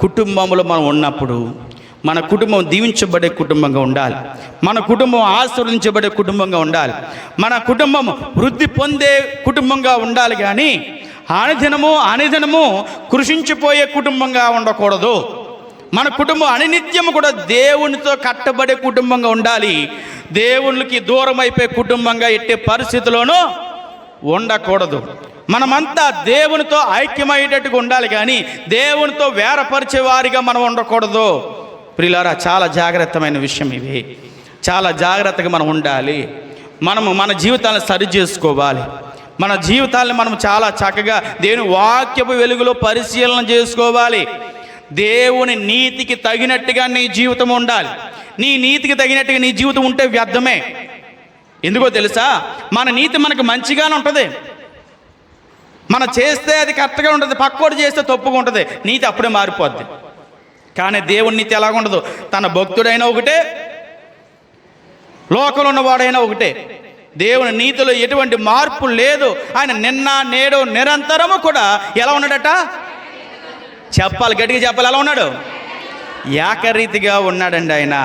కుటుంబంలో మనం ఉన్నప్పుడు మన కుటుంబం దీవించబడే కుటుంబంగా ఉండాలి. మన కుటుంబం ఆశీర్వదించబడే కుటుంబంగా ఉండాలి. మన కుటుంబం వృద్ధి పొందే కుటుంబంగా ఉండాలి. కానీ అనుదినము కృషించిపోయే కుటుంబంగా ఉండకూడదు. మన కుటుంబం అనినిత్యము కూడా దేవునితో కట్టబడే కుటుంబంగా ఉండాలి. దేవునికి దూరం అయిపోయే కుటుంబంగా ఎట్టే పరిస్థితిలోనూ ఉండకూడదు. మనమంతా దేవునితో ఐక్యమయ్యేటట్టుగా ఉండాలి, కానీ దేవునితో వేరపరిచే వారిగా మనం ఉండకూడదు. ప్రియులారా, చాలా జాగ్రత్తమైన విషయం ఇవి. చాలా జాగ్రత్తగా మనం ఉండాలి. మన జీవితాలను సరి చేసుకోవాలి. మన జీవితాలను మనం చాలా చక్కగా దేవుని వాక్యపు వెలుగులో పరిశీలన చేసుకోవాలి. దేవుని నీతికి తగినట్టుగా నీ జీవితం ఉండాలి. నీ నీతికి తగినట్టుగా నీ జీవితం ఉంటే వ్యర్థమే. ఎందుకో తెలుసా? మన నీతి మనకు మంచిగానే ఉంటుంది, మనం చేస్తే అది కరెక్ట్గా ఉంటుంది, పక్కోడు చేస్తే తప్పుగా ఉంటుంది, నీతి అప్పుడే మారిపోద్ది. కానీ దేవుని నీతి ఎలాగ ఉండదు. తన భక్తుడైనా ఒకటే, లోకంలో ఉన్నవాడైనా ఒకటే. దేవుని నీతిలో ఎటువంటి మార్పు లేదు. ఆయన నిన్న నేడు నిరంతరము కూడా ఎలా ఉన్నాడట? చెప్పాలి, గట్టిగా చెప్పాలి. ఎలా ఉన్నాడు? ఏకరీతిగా ఉన్నాడండి ఆయన.